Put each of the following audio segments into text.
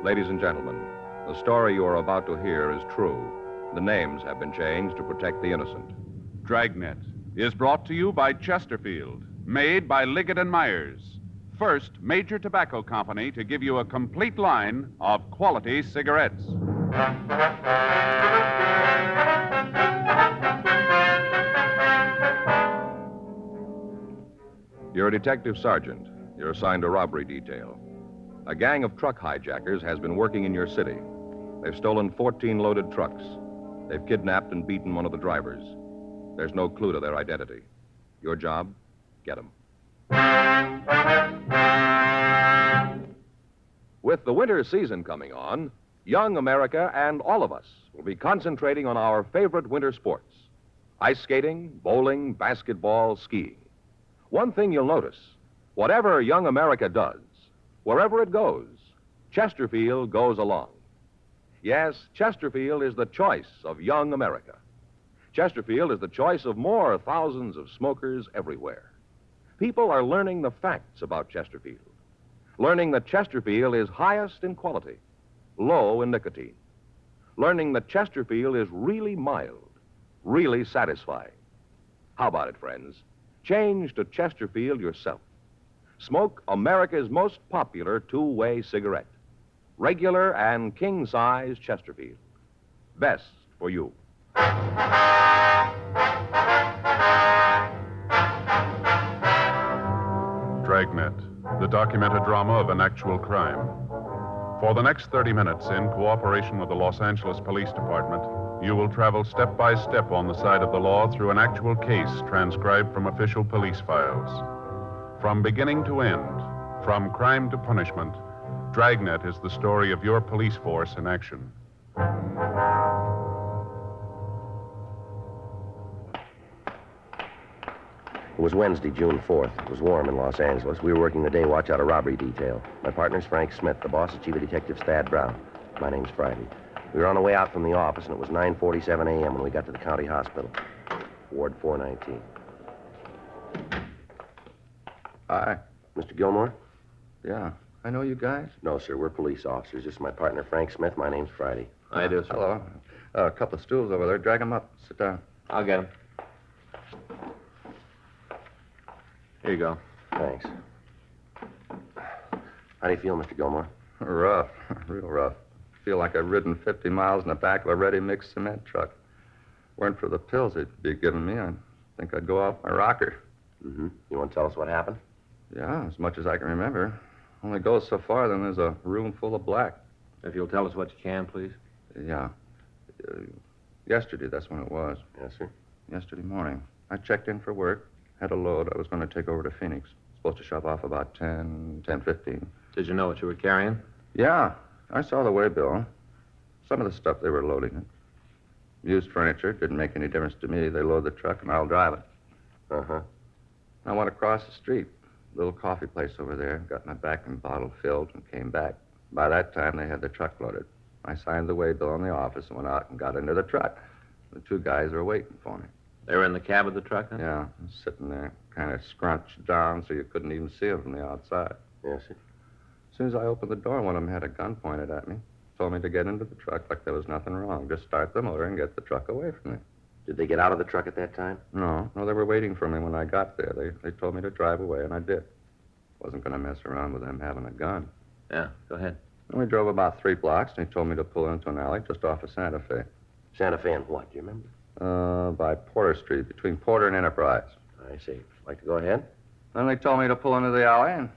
Ladies and gentlemen, the story you are about to hear is true. The names have been changed to protect the innocent. Dragnet is brought to you by Chesterfield, made by Liggett and Myers. First major tobacco company to give you a complete line of quality cigarettes. You're a detective sergeant. You're assigned a robbery detail. A gang of truck hijackers has been working in your city. They've stolen 14 loaded trucks. They've kidnapped and beaten one of the drivers. There's no clue to their identity. Your job? Get them. With the winter season coming on, young America and all of us will be concentrating on our favorite winter sports: ice skating, bowling, basketball, skiing. One thing you'll notice, whatever young America does, wherever it goes, Chesterfield goes along. Yes, Chesterfield is the choice of young America. Chesterfield is the choice of more thousands of smokers everywhere. People are learning the facts about Chesterfield, learning that Chesterfield is highest in quality, low in nicotine, learning that Chesterfield is really mild, really satisfying. How about it, friends? Change to Chesterfield yourself. Smoke America's most popular two-way cigarette. Regular and king-size Chesterfield. Best for you. Dragnet, the documented drama of an actual crime. For the next 30 minutes, in cooperation with the Los Angeles Police Department, you will travel step by step on the side of the law through an actual case transcribed from official police files. From beginning to end, from crime to punishment, Dragnet is the story of your police force in action. It was Wednesday, June 4th. It was warm in Los Angeles. We were working the day watch out a robbery detail. My partner's Frank Smith. The boss is Chief of Detective Stad Brown. My name's Friday. We were on the way out from the office, and it was 9:47 a.m. when we got to the county hospital. Ward 419. Hi. Mr. Gilmore? Yeah. I know you guys. No, sir. We're police officers. This is my partner, Frank Smith. My name's Friday. I do, sir. Hello. A couple of stools over there. Drag them up. Sit down. I'll get him. Here you go. Thanks. How do you feel, Mr. Gilmore? Rough. Real rough. Feel like I've ridden 50 miles in the back of a ready-mix cement truck. Weren't for the pills they'd be giving me, I think I'd go off my rocker. Mm-hmm. You want to tell us what happened? Yeah, as much as I can remember. Only goes so far, then there's a room full of black. If you'll tell us what you can, please. Yeah. Yesterday, that's when it was. Yes, sir. Yesterday morning. I checked in for work, had a load I was going to take over to Phoenix. Supposed to shove off about 10:15. Did you know what you were carrying? Yeah, I saw the way bill. Some of the stuff they were loading it. Used furniture, didn't make any difference to me. They load the truck and I'll drive it. Uh-huh. I went across the street. Little coffee place over there. Got my back-end bottle filled and came back. By that time, they had the truck loaded. I signed the way bill in the office and went out and got into the truck. The two guys were waiting for me. They were in the cab of the truck, huh? Yeah, sitting there, kind of scrunched down so you couldn't even see them from the outside. Yes, sir. As soon as I opened the door, one of them had a gun pointed at me. Told me to get into the truck like there was nothing wrong. Just start the motor and get the truck away from me. Did they get out of the truck at that time? No, they were waiting for me when I got there. They told me to drive away, and I did. Wasn't going to mess around with them having a gun. Yeah, go ahead. And we drove about 3 blocks, and he told me to pull into an alley just off of Santa Fe. Santa Fe and what? Do you remember? By Porter Street, between Porter and Enterprise. I see. Like to go ahead? Then they told me to pull into the alley, and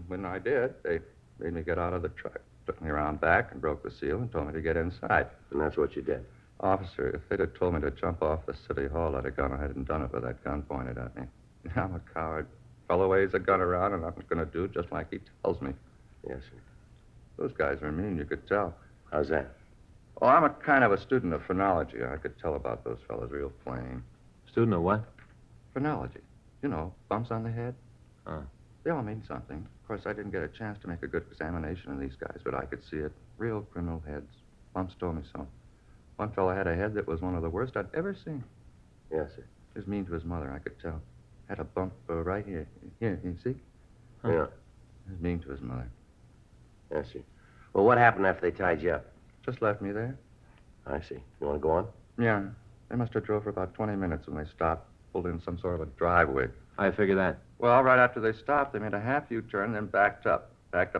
when I did, they made me get out of the truck. Took me around back and broke the seal and told me to get inside. And that's what you did. Officer, if they'd have told me to jump off the city hall, I'd have gone ahead and done it with that gun pointed at me. I'm a coward. Fellow waves a gun around, and I'm going to do just like he tells me. Yes, sir. Those guys are mean, you could tell. How's that? Oh, I'm a kind of a student of phrenology. I could tell about those fellows real plain. Student of what? Phrenology. You know, bumps on the head. Oh. They all mean something. Of course, I didn't get a chance to make a good examination of these guys, but I could see it. Real criminal heads. Bumps told me so. One fellow had a head that was one of the worst I'd ever seen. Yes, sir. He was mean to his mother, I could tell. Had a bump right here. Here, you see? Huh. Yeah. He was mean to his mother. Yes, sir. Well, what happened after they tied you up? Just left me there. I see. You want to go on? Yeah. They must have drove for about 20 minutes when they stopped, pulled in some sort of a driveway. I figure that. Well, right after they stopped, they made a half U-turn, then backed up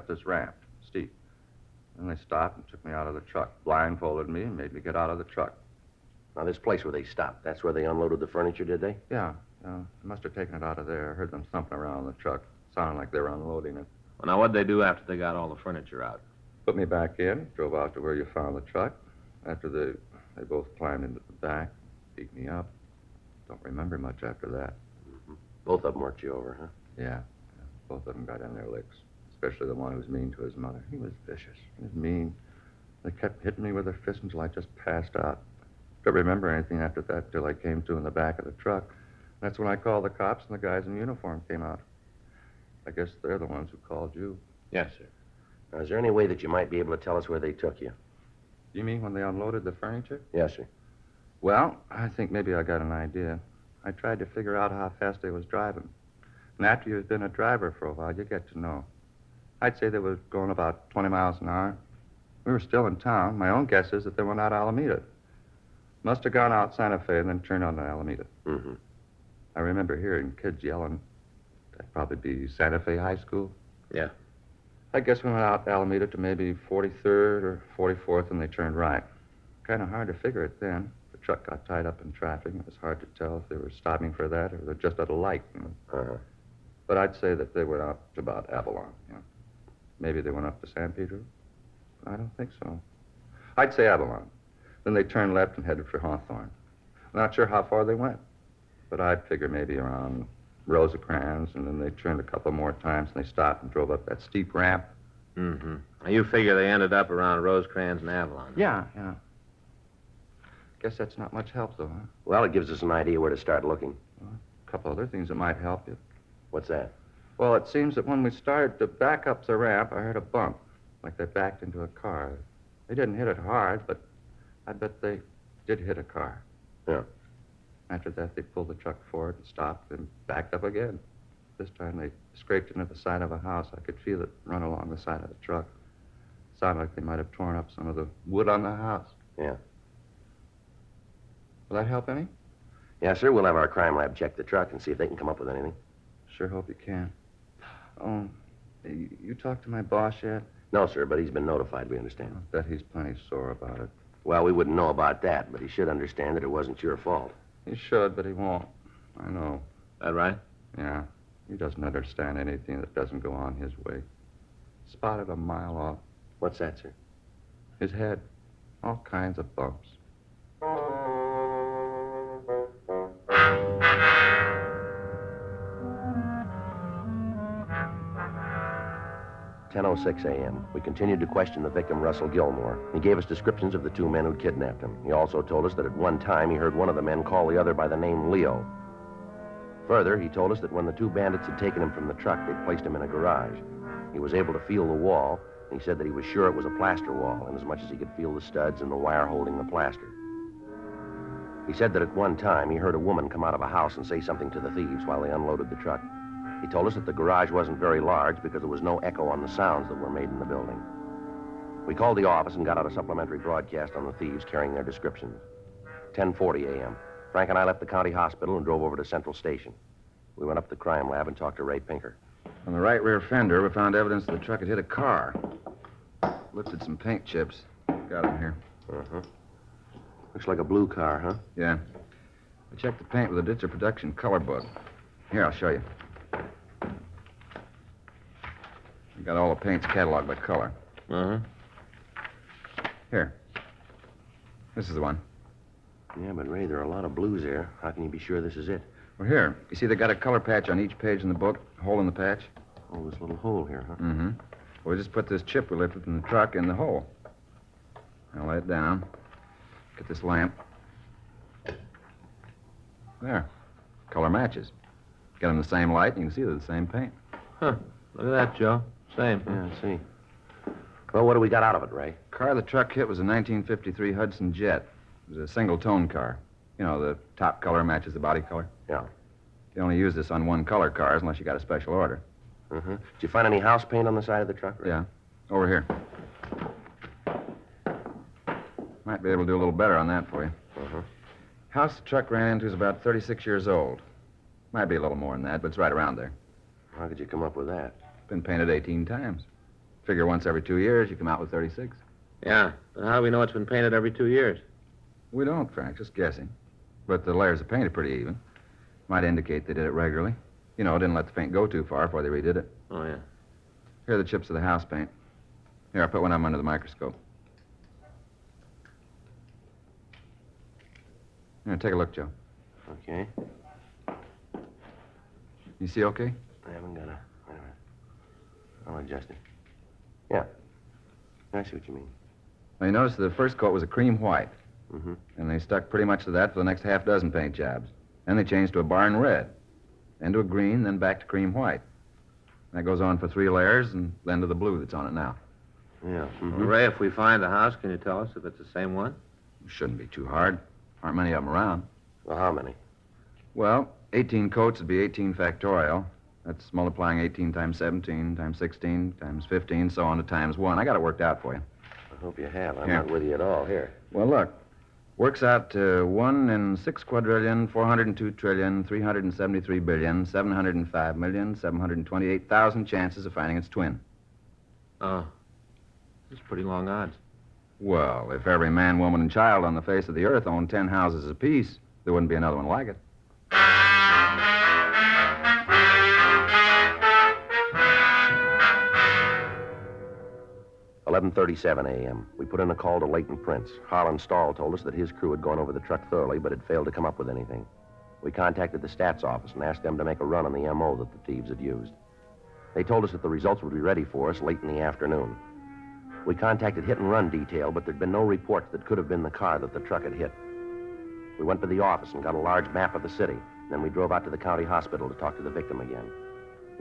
this ramp, steep. Then they stopped and took me out of the truck, blindfolded me, and made me get out of the truck. Now, this place where they stopped, that's where they unloaded the furniture, did they? Yeah. They must have taken it out of there. I heard them thumping around the truck. Sounded like they were unloading it. Well, now, what'd they do after they got all the furniture out? Put me back in, drove out to where you found the truck. After they both climbed into the back, beat me up. Don't remember much after that. Both of them worked you over, huh? Yeah. Both of them got in their licks, especially the one who was mean to his mother. He was vicious. He was mean. They kept hitting me with their fists until I just passed out. Don't remember anything after that till I came to in the back of the truck. That's when I called the cops and the guys in uniform came out. I guess they're the ones who called you. Yes, sir. Now, is there any way that you might be able to tell us where they took you? You mean when they unloaded the furniture? Yes, sir. Well, I think maybe I got an idea. I tried to figure out how fast they was driving. And after you've been a driver for a while, you get to know. I'd say they were going about 20 miles an hour. We were still in town. My own guess is that they went out Alameda. Must have gone out Santa Fe and then turned on to Alameda. Mm-hmm. I remember hearing kids yelling. That'd probably be Santa Fe High School. Yeah. I guess we went out Alameda to maybe 43rd or 44th, and they turned right. Kind of hard to figure it then. The truck got tied up in traffic. It was hard to tell if they were stopping for that or they're just at a light. Uh-huh. But I'd say that they went out to about Avalon. Maybe they went up to San Pedro. I don't think so. I'd say Avalon. Then they turned left and headed for Hawthorne. Not sure how far they went, but I'd figure maybe around Rosecrans, and then they turned a couple more times, and they stopped and drove up that steep ramp. Mm-hmm. Now, you figure they ended up around Rosecrans and Avalon. Yeah. Guess that's not much help, though, huh? Well, it gives us an idea where to start looking. A couple other things that might help you. What's that? Well, it seems that when we started to back up the ramp, I heard a bump, like they backed into a car. They didn't hit it hard, but I bet they did hit a car. Yeah. After that, they pulled the truck forward and stopped and backed up again. This time, they scraped into the side of a house. I could feel it run along the side of the truck. Sounded like they might have torn up some of the wood on the house. Yeah. Will that help any? Yes, sir. We'll have our crime lab check the truck and see if they can come up with anything. Sure hope you can. Oh, you talked to my boss yet? No, sir, but he's been notified, we understand. I bet he's plenty sore about it. Well, we wouldn't know about that, but he should understand that it wasn't your fault. He should, but he won't. I know. That right? Yeah. He doesn't understand anything that doesn't go on his way. Spotted a mile off. What's that, sir? His head. All kinds of bumps. 10:06 a.m. We continued to question the victim, Russell Gilmore. He gave us descriptions of the two men who'd kidnapped him. He also told us that at one time he heard one of the men call the other by the name Leo. Further, he told us that when the two bandits had taken him from the truck, they'd placed him in a garage. He was able to feel the wall, and he said that he was sure it was a plaster wall, inasmuch as he could feel the studs and the wire holding the plaster. He said that at one time he heard a woman come out of a house and say something to the thieves while they unloaded the truck. He told us that the garage wasn't very large because there was no echo on the sounds that were made in the building. We called the office and got out a supplementary broadcast on the thieves carrying their descriptions. 10:40 a.m. Frank and I left the county hospital and drove over to Central Station. We went up to the crime lab and talked to Ray Pinker. On the right rear fender, we found evidence that the truck had hit a car. Lifted some paint chips. Got them here. Uh-huh. Looks like a blue car, huh? Yeah. I checked the paint with a Ditzer Production color book. Here, I'll show you. We got all the paints cataloged by color. Uh-huh. Here. This is the one. Yeah, but Ray, there are a lot of blues there. How can you be sure this is it? Well, here. You see they got a color patch on each page in the book? Hole in the patch? Oh, this little hole here, huh? Mm-hmm. Well, we just put this chip we lifted from the truck in the hole. I'll lay it down. Get this lamp. There. Color matches. Get them the same light, and you can see they're the same paint. Huh. Look at that, Joe. Same. Yeah, I see. Well, what do we got out of it, Ray? Car the truck hit was a 1953 Hudson Jet. It was a single-tone car. You know, the top color matches the body color. Yeah. You only use this on one-color cars unless you got a special order. Uh-huh. Did you find any house paint on the side of the truck, Ray? Yeah. Over here. Might be able to do a little better on that for you. Uh-huh. House the truck ran into is about 36 years old. Might be a little more than that, but it's right around there. How could you come up with that? Been painted 18 times. Figure once every 2 years, you come out with 36. Yeah, but how do we know it's been painted every 2 years? We don't, Frank, just guessing. But the layers of paint are pretty even. Might indicate they did it regularly. You know, didn't let the paint go too far before they redid it. Oh, yeah. Here are the chips of the house paint. Here, I put one of them under the microscope. Here, take a look, Joe. Okay. You see okay? I haven't got a... Wait a minute. I'll adjust it. Yeah. I see what you mean. Well, you notice the first coat was a cream white. Mm-hmm. And they stuck pretty much to that for the next half dozen paint jobs. Then they changed to a barn red. Then to a green, then back to cream white. That goes on for 3 layers, and then to the blue that's on it now. Yeah. Mm-hmm. Well, Ray, if we find the house, can you tell us if it's the same one? Shouldn't be too hard. Aren't many of them around. Well, how many? Well, 18 coats would be 18 factorial. That's multiplying 18 times 17 times 16 times 15, so on to times 1. I got it worked out for you. I hope you have. I'm Here. not with you at all. Here. Well, look. Works out to 1 in 6,402,373,705,728,000 chances of finding its twin. Oh, that's pretty long odds. Well, if every man, woman, and child on the face of the earth owned 10 houses apiece, there wouldn't be another one like it. $11:37 a.m. We put in a call to Leighton Prince. Harlan Stahl told us that his crew had gone over the truck thoroughly, but had failed to come up with anything. We contacted the stats office and asked them to make a run on the M.O. that the thieves had used. They told us that the results would be ready for us late in the afternoon. We contacted hit and run detail, but there'd been no reports that could have been the car that the truck had hit. We went to the office and got a large map of the city. Then we drove out to the county hospital to talk to the victim again.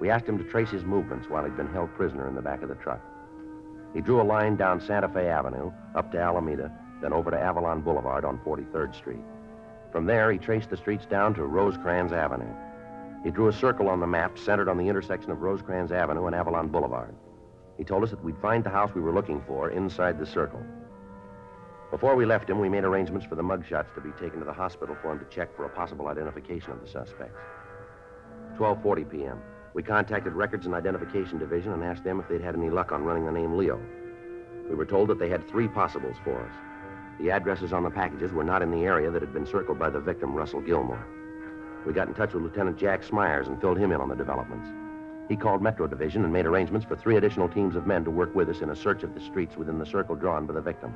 We asked him to trace his movements while he'd been held prisoner in the back of the truck. He drew a line down Santa Fe Avenue, up to Alameda, then over to Avalon Boulevard on 43rd Street. From there, he traced the streets down to Rosecrans Avenue. He drew a circle on the map centered on the intersection of Rosecrans Avenue and Avalon Boulevard. He told us that we'd find the house we were looking for inside the circle. Before we left him, we made arrangements for the mugshots to be taken to the hospital for him to check for a possible identification of the suspects. 12:40 p.m. We contacted Records and Identification Division and asked them if they'd had any luck on running the name Leo. We were told that they had 3 possibles for us. The addresses on the packages were not in the area that had been circled by the victim, Russell Gilmore. We got in touch with Lieutenant Jack Smyers and filled him in on the developments. He called Metro Division and made arrangements for 3 additional teams of men to work with us in a search of the streets within the circle drawn by the victim.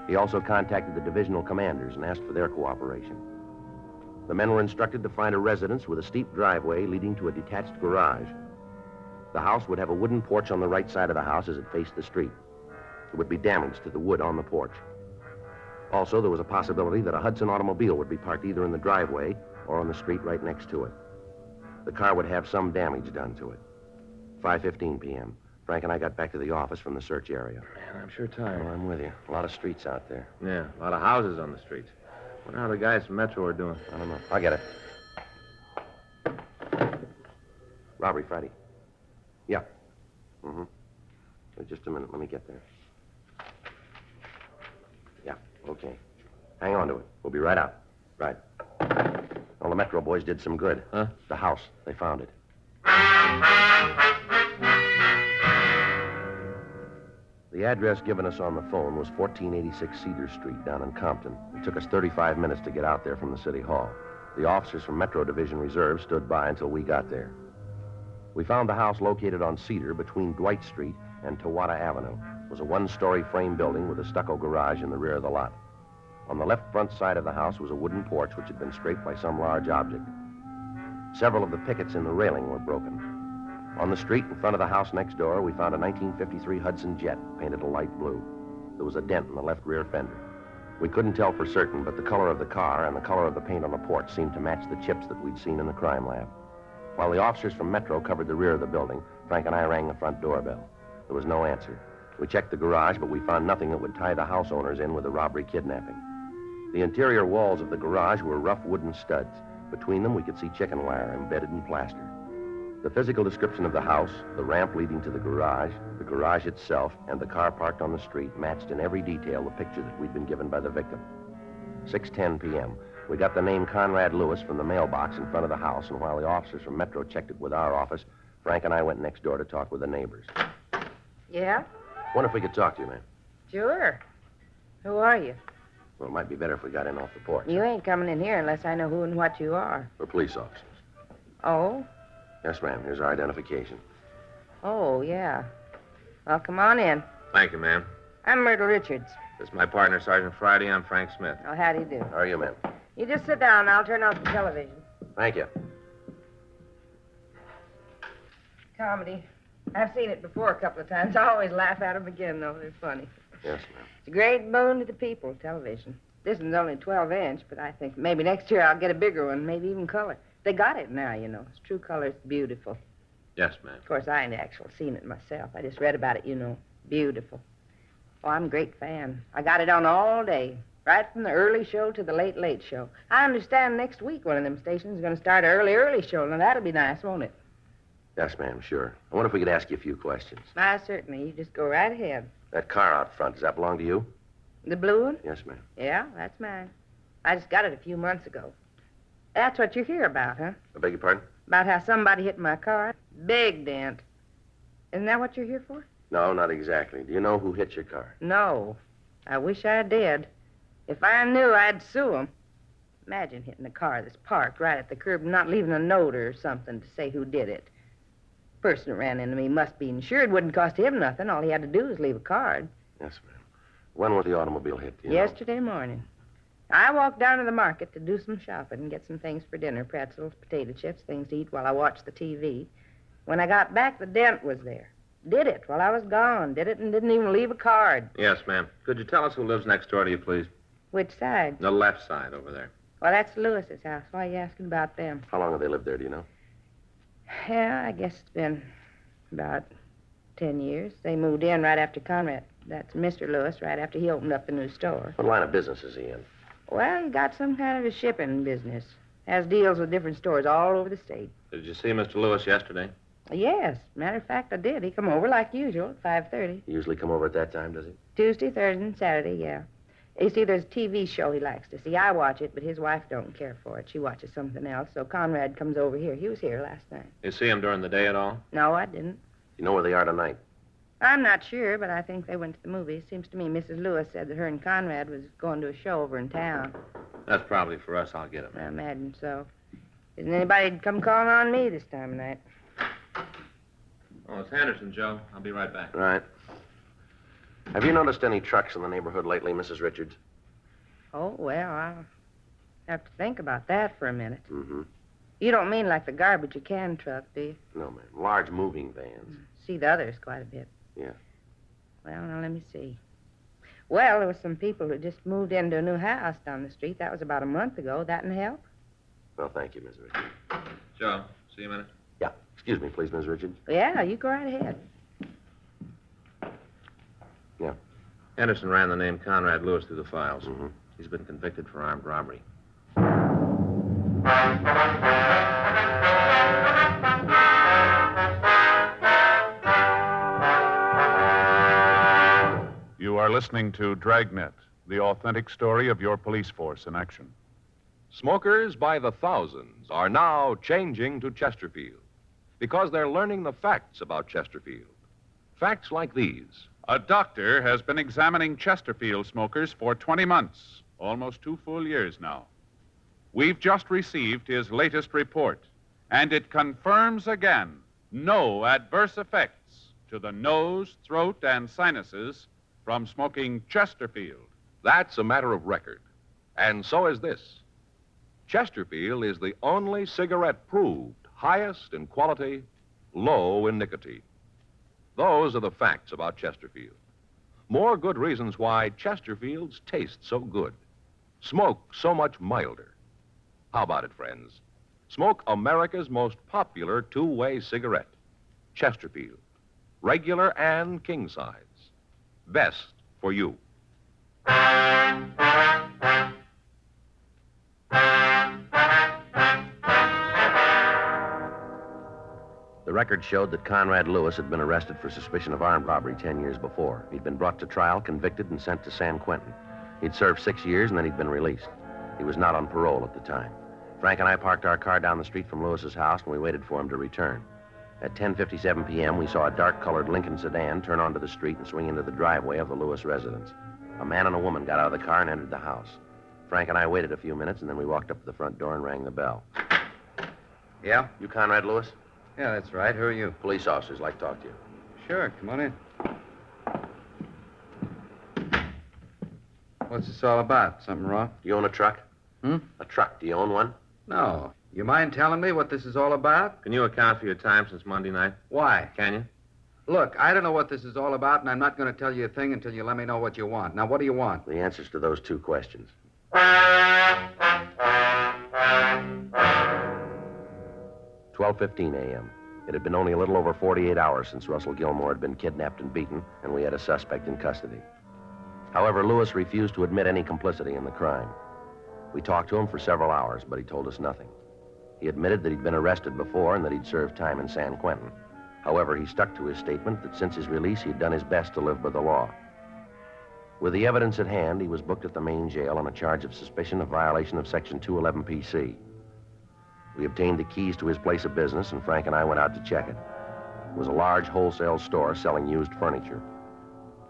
He also contacted the divisional commanders and asked for their cooperation. The men were instructed to find a residence with a steep driveway leading to a detached garage. The house would have a wooden porch on the right side of the house as it faced the street. There would be damage to the wood on the porch. Also, there was a possibility that a Hudson automobile would be parked either in the driveway or on the street right next to it. The car would have some damage done to it. 5:15 p.m. Frank and I got back to the office from the search area. Man, I'm sure tired. Oh, I'm with you. A lot of streets out there. Yeah, a lot of houses on the streets. Wonder how the guys from Metro are doing. I don't know. I'll get it. Robbery Friday. Yeah. Mm-hmm. Wait just a minute. Let me get there. Yeah, okay. Hang on to it. We'll be right out. Right. Well, the Metro boys did some good. Huh? The house. They found it. The address given us on the phone was 1486 Cedar Street down in Compton. It took us 35 minutes to get out there from the city hall. The officers from Metro Division Reserve stood by until we got there. We found the house located on Cedar between Dwight Street and Tawada Avenue. It was a 1-story frame building with a stucco garage in the rear of the lot. On the left front side of the house was a wooden porch which had been scraped by some large object. Several of the pickets in the railing were broken. On the street in front of the house next door, we found a 1953 Hudson Jet painted a light blue. There was a dent in the left rear fender. We couldn't tell for certain, but the color of the car and the color of the paint on the porch seemed to match the chips that we'd seen in the crime lab. While the officers from Metro covered the rear of the building, Frank and I rang the front doorbell. There was no answer. We checked the garage, but we found nothing that would tie the house owners in with the robbery kidnapping. The interior walls of the garage were rough wooden studs. Between them, we could see chicken wire embedded in plaster. The physical description of the house, the ramp leading to the garage itself, and the car parked on the street matched in every detail the picture that we'd been given by the victim. 6:10 p.m. We got the name Conrad Lewis from the mailbox in front of the house, and while the officers from Metro checked it with our office, Frank and I went next door to talk with the neighbors. Yeah? Wonder if we could talk to you, ma'am. Sure. Who are you? Well, it might be better if we got in off the porch. You ain't coming in here unless I know who and what you are. We're police officers. Oh? Yes, ma'am. Here's our identification. Oh, yeah. Well, come on in. Thank you, ma'am. I'm Myrtle Richards. This is my partner, Sergeant Friday. I'm Frank Smith. Oh, how do you do? How are you, ma'am? You just sit down. I'll turn off the television. Thank you. Comedy. I've seen it before a couple of times. I always laugh at them again, though. They're funny. Yes, ma'am. It's a great boon to the people, television. This one's only 12-inch, but I think maybe next year I'll get a bigger one, maybe even color. They got it now, you know. It's true color. It's beautiful. Yes, ma'am. Of course, I ain't actually seen it myself. I just read about it, you know. Beautiful. Oh, I'm a great fan. I got it on all day, right from the early show to the late, late show. I understand next week one of them stations is going to start an early, early show. Now, that'll be nice, won't it? Yes, ma'am, sure. I wonder if we could ask you a few questions. Why, certainly. You just go right ahead. That car out front, does that belong to you? The blue one? Yes, ma'am. Yeah, that's mine. I just got it a few months ago. That's what you're here about, huh? I beg your pardon? About how somebody hit my car? Big dent. Isn't that what you're here for? No, not exactly. Do you know who hit your car? No. I wish I did. If I knew, I'd sue 'em. Imagine hitting a car that's parked right at the curb and not leaving a note or something to say who did it. Person that ran into me must be insured. Wouldn't cost him nothing. All he had to do was leave a card. Yes, ma'am. When was the automobile hit? Do you know? Yesterday morning. I walked down to the market to do some shopping and get some things for dinner, pretzels, potato chips, things to eat while I watched the TV. When I got back, the dent was there. Did it while I was gone. Did it and didn't even leave a card. Yes, ma'am. Could you tell us who lives next door to you, please? Which side? The left side over there. Well, that's Lewis's house. Why are you asking about them? How long have they lived there, do you know? Yeah, I guess it's been about 10 years. They moved in right after Conrad. That's Mr. Lewis, right after he opened up the new store. What line of business is he in? Well, he got some kind of a shipping business. Has deals with different stores all over the state. Did you see Mr. Lewis yesterday? Yes. Matter of fact, I did. He come over like usual at 5:30. He usually come over at that time, does he? Tuesday, Thursday, and Saturday, yeah. You see, there's a TV show he likes to see. I watch it, but his wife don't care for it. She watches something else, so Conrad comes over here. He was here last night. You see him during the day at all? No, I didn't. You know where they are tonight? I'm not sure, but I think they went to the movies. Seems to me Mrs. Lewis said that her and Conrad was going to a show over in town. That's probably for us. I'll get him. I imagine so. Isn't anybody come calling on me this time of night? Oh, it's Henderson, Joe. I'll be right back. Right. Have you noticed any trucks in the neighborhood lately, Mrs. Richards? Oh, well, I'll have to think about that for a minute. Mm-hmm. You don't mean like the garbage or can truck, do you? No, ma'am. Large moving vans. See the others quite a bit. Yeah. Well, now, let me see. Well, there was some people who just moved into a new house down the street. That was about a month ago. That'd help? Well, thank you, Miss Richards. Joe, see you a minute. Yeah. Excuse me, please, Miss Richards. Yeah, you go right ahead. Yeah. Henderson ran the name Conrad Lewis through the files. Mm-hmm. He's been convicted for armed robbery. You are listening to Dragnet, the authentic story of your police force in action. Smokers by the thousands are now changing to Chesterfield because they're learning the facts about Chesterfield. Facts like these. A doctor has been examining Chesterfield smokers for 20 months, almost 2 full years now. We've just received his latest report, and it confirms again no adverse effects to the nose, throat, and sinuses from smoking Chesterfield. That's a matter of record. And so is this. Chesterfield is the only cigarette proved highest in quality, low in nicotine. Those are the facts about Chesterfield. More good reasons why Chesterfields taste so good, smoke so much milder. How about it, friends? Smoke America's most popular two-way cigarette, Chesterfield. Regular and king size. Best for you. The record showed that Conrad Lewis had been arrested for suspicion of armed robbery 10 years before. He'd been brought to trial, convicted, and sent to San Quentin. He'd served 6 years, and then he'd been released. He was not on parole at the time. Frank and I parked our car down the street from Lewis's house, and we waited for him to return. At 10:57 p.m., we saw a dark-colored Lincoln sedan turn onto the street and swing into the driveway of the Lewis residence. A man and a woman got out of the car and entered the house. Frank and I waited a few minutes, and then we walked up to the front door and rang the bell. Yeah? You Conrad Lewis? Yeah, that's right. Who are you? Police officers like to talk to you. Sure, come on in. What's this all about? Something wrong? Do you own a truck? Hmm? A truck. Do you own one? No. You mind telling me what this is all about? Can you account for your time since Monday night? Why? Can you? Look, I don't know what this is all about, and I'm not going to tell you a thing until you let me know what you want. Now, what do you want? The answers to those two questions. 12:15 a.m. It had been only a little over 48 hours since Russell Gilmore had been kidnapped and beaten, and we had a suspect in custody. However, Lewis refused to admit any complicity in the crime. We talked to him for several hours, but he told us nothing. He admitted that he'd been arrested before and that he'd served time in San Quentin. However, he stuck to his statement that since his release, he'd done his best to live by the law. With the evidence at hand, he was booked at the main jail on a charge of suspicion of violation of Section 211 PC. We obtained the keys to his place of business, and Frank and I went out to check it. It was a large wholesale store selling used furniture.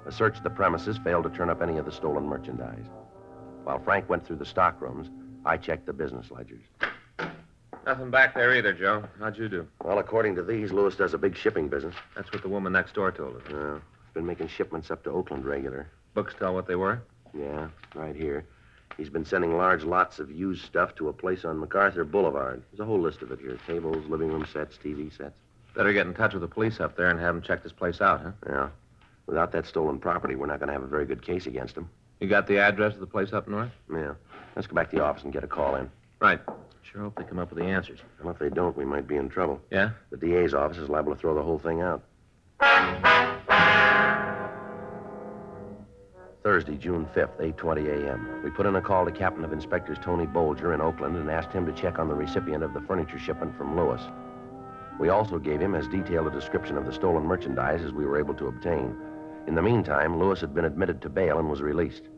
A search of the premises failed to turn up any of the stolen merchandise. While Frank went through the stock rooms, I checked the business ledgers. Nothing back there either, Joe. How'd you do? Well, according to these, Lewis does a big shipping business. That's what the woman next door told us. He's been making shipments up to Oakland regular. Books tell what they were? Yeah, right here. He's been sending large lots of used stuff to a place on MacArthur Boulevard. There's a whole list of it here. Tables, living room sets, TV sets. Better get in touch with the police up there and have them check this place out, huh? Yeah. Without that stolen property, we're not going to have a very good case against him. You got the address of the place up north? Yeah. Let's go back to the office and get a call in. Right. Sure hope they come up with the answers. Well, if they don't, we might be in trouble. Yeah? The DA's office is liable to throw the whole thing out. Thursday, June 5th, 8:20 a.m. We put in a call to Captain of Inspectors Tony Bolger in Oakland and asked him to check on the recipient of the furniture shipment from Lewis. We also gave him as detailed a description of the stolen merchandise as we were able to obtain. In the meantime, Lewis had been admitted to bail and was released.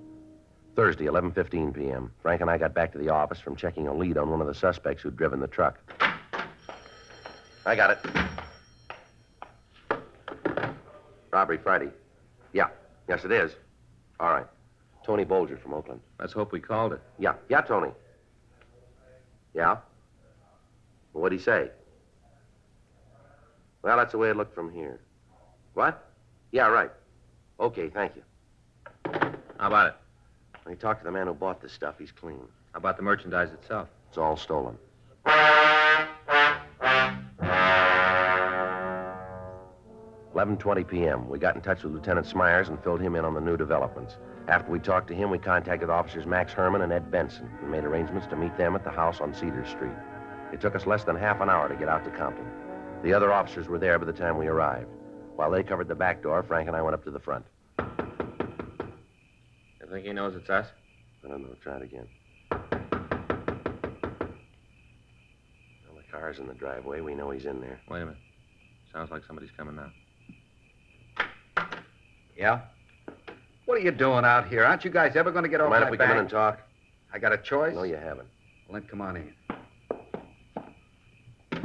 Thursday, 11:15 p.m. Frank and I got back to the office from checking a lead on one of the suspects who'd driven the truck. I got it. Robbery Friday. Yeah. Yes, it is. All right. Tony Bolger from Oakland. Let's hope we called it. Yeah. Yeah, Tony. Yeah? Well, what'd he say? Well, that's the way it looked from here. What? Yeah, right. Okay, thank you. How about it? When he talked to the man who bought this stuff, he's clean. How about the merchandise itself? It's all stolen. 11:20 p.m. We got in touch with Lieutenant Smyers and filled him in on the new developments. After we talked to him, we contacted officers Max Herman and Ed Benson and made arrangements to meet them at the house on Cedar Street. It took us less than half an hour to get out to Compton. The other officers were there by the time we arrived. While they covered the back door, Frank and I went up to the front. You think he knows it's us? I don't know. Try it again. Well, the car's in the driveway. We know he's in there. Wait a minute. Sounds like somebody's coming now. Yeah? What are you doing out here? Aren't you guys ever going to get off Mind my if we back? come in and talk? I got a choice? No, you haven't. Well, then come on in. You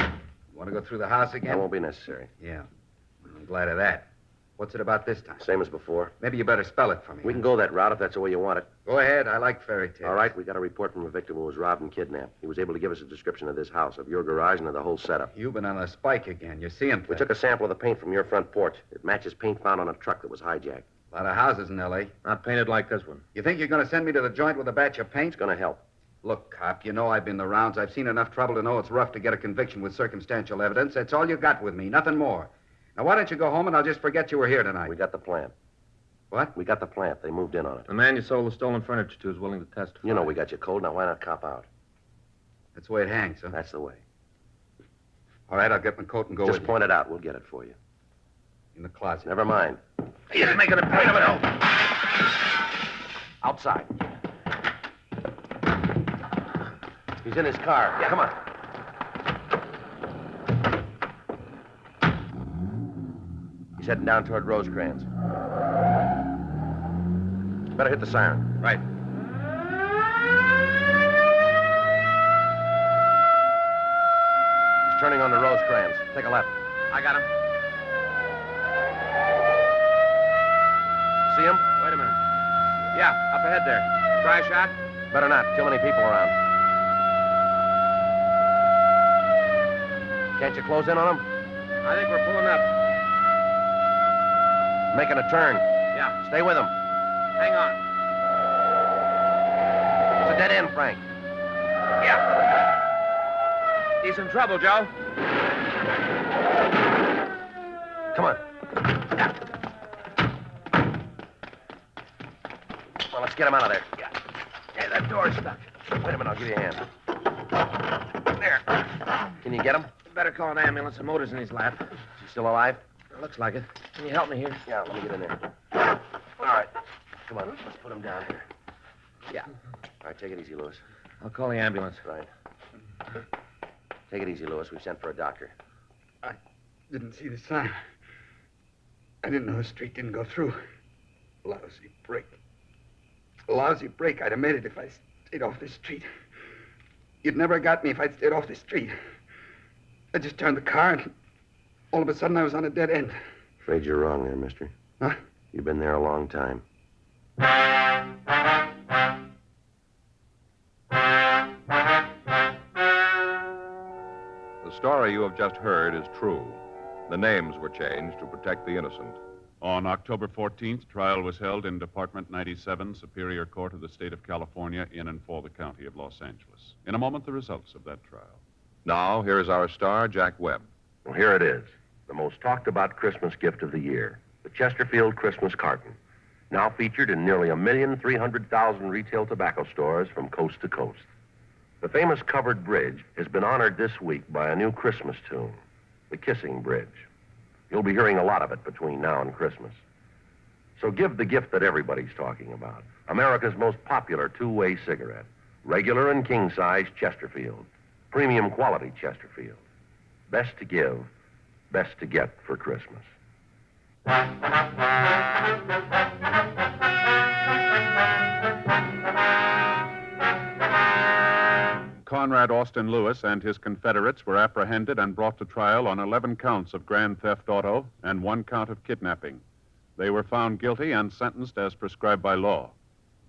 want to go through the house again? That won't be necessary. Yeah. I'm glad of that. What's it about this time? Same as before. Maybe you better spell it for me. We can go that route if that's the way you want it. Go ahead. I like fairy tales. All right, we got a report from a victim who was robbed and kidnapped. He was able to give us a description of this house, of your garage, and of the whole setup. You've been on a spike again. You're seeing things. We took a sample of the paint from your front porch. It matches paint found on a truck that was hijacked. A lot of houses in L.A. Not painted like this one. You think you're going to send me to the joint with a batch of paint? It's going to help. Look, cop, you know I've been the rounds. I've seen enough trouble to know it's rough to get a conviction with circumstantial evidence. That's all you got with me, nothing more. Now, why don't you go home and I'll just forget you were here tonight? We got the plant. What? We got the plant. They moved in on it. The man you sold the stolen furniture to is willing to testify. You know we got you cold. Now, why not cop out? That's the way it hangs, huh? That's the way. All right, I'll get my coat and go Just with point it out. We'll get it for you. you. In the closet. Never mind. He's making a point of it all. Outside. He's in his car. Yeah, come on. He's heading down toward Rosecrans. Better hit the siren. Right. He's turning onto Rosecrans. Take a left. I got him. See him? Wait a minute. Yeah, up ahead there. Try a shot? Better not. Too many people around. Can't you close in on him? I think we're pulling up. Making a turn. Yeah. Stay with him. Hang on. It's a dead end, Frank. Yeah. He's in trouble, Joe. Come on. Well, let's get him out of there. Yeah. Hey, that door's stuck. Wait a minute, I'll give you a hand. There. Can you get him? Better call an ambulance. The motor's in his lap. Is he still alive? Looks like it. Can you help me here? Yeah, let me get in there. All right. Come on, let's put him down here. Yeah. All right, take it easy, Lewis. I'll call the ambulance. Right. Take it easy, Lewis. We've sent for a doctor. Didn't see the sign. I didn't know the street didn't go through. Lousy break. A lousy break. I'd have made it if I stayed off this street. You'd never have got me if I'd stayed off this street. I just turned the car and all of a sudden I was on a dead end. Afraid you're wrong there, mister. Huh? You've been there a long time. The story you have just heard is true. The names were changed to protect the innocent. On October 14th, trial was held in Department 97, Superior Court of the State of California, in and for the County of Los Angeles. In a moment, the results of that trial. Now, here's our star, Jack Webb. Well, here it is. The most talked about Christmas gift of the year. The Chesterfield Christmas carton. Now featured in nearly 1,300,000 retail tobacco stores from coast to coast. The famous covered bridge has been honored this week by a new Christmas tune, The Kissing Bridge. You'll be hearing a lot of it between now and Christmas. So give the gift that everybody's talking about. America's most popular two-way cigarette. Regular and king-size Chesterfield. Premium quality Chesterfield. Best to give, best to get for Christmas. Conrad Austin Lewis and his Confederates were apprehended and brought to trial on 11 counts of grand theft auto and 1 count of kidnapping. They were found guilty and sentenced as prescribed by law.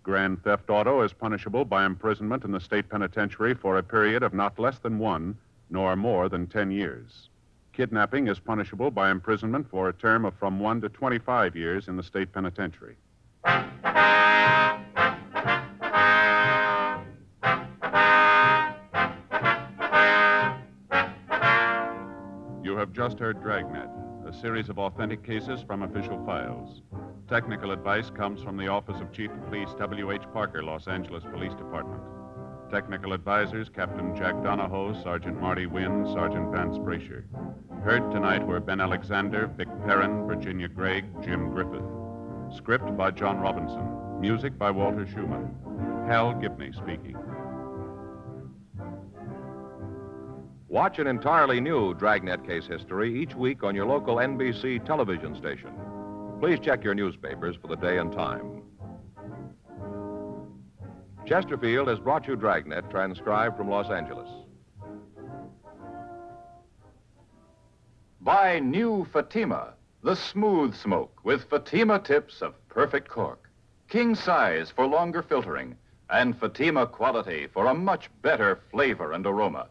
Grand theft auto is punishable by imprisonment in the state penitentiary for a period of not less than 1, nor more than 10 years. Kidnapping is punishable by imprisonment for a term of from 1 to 25 years in the state penitentiary. You have just heard Dragnet, a series of authentic cases from official files. Technical advice comes from the Office of Chief of Police W.H. Parker, Los Angeles Police Department. Technical advisors, Captain Jack Donahoe, Sergeant Marty Wynn, Sergeant Vance Brasher. Heard tonight were Ben Alexander, Vic Perrin, Virginia Gregg, Jim Griffith. Script by John Robinson. Music by Walter Schumann. Hal Gibney speaking. Watch an entirely new Dragnet case history each week on your local NBC television station. Please check your newspapers for the day and time. Chesterfield has brought you Dragnet, transcribed from Los Angeles. Buy new Fatima, the smooth smoke with Fatima tips of perfect cork. King size for longer filtering, and Fatima quality for a much better flavor and aroma.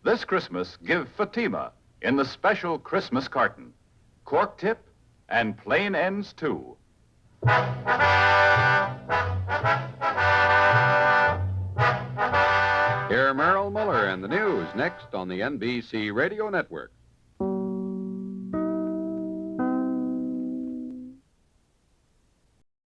This Christmas, give Fatima in the special Christmas carton. Cork tip and plain ends, too. Hear Merrill Miller and the news next on the NBC Radio Network.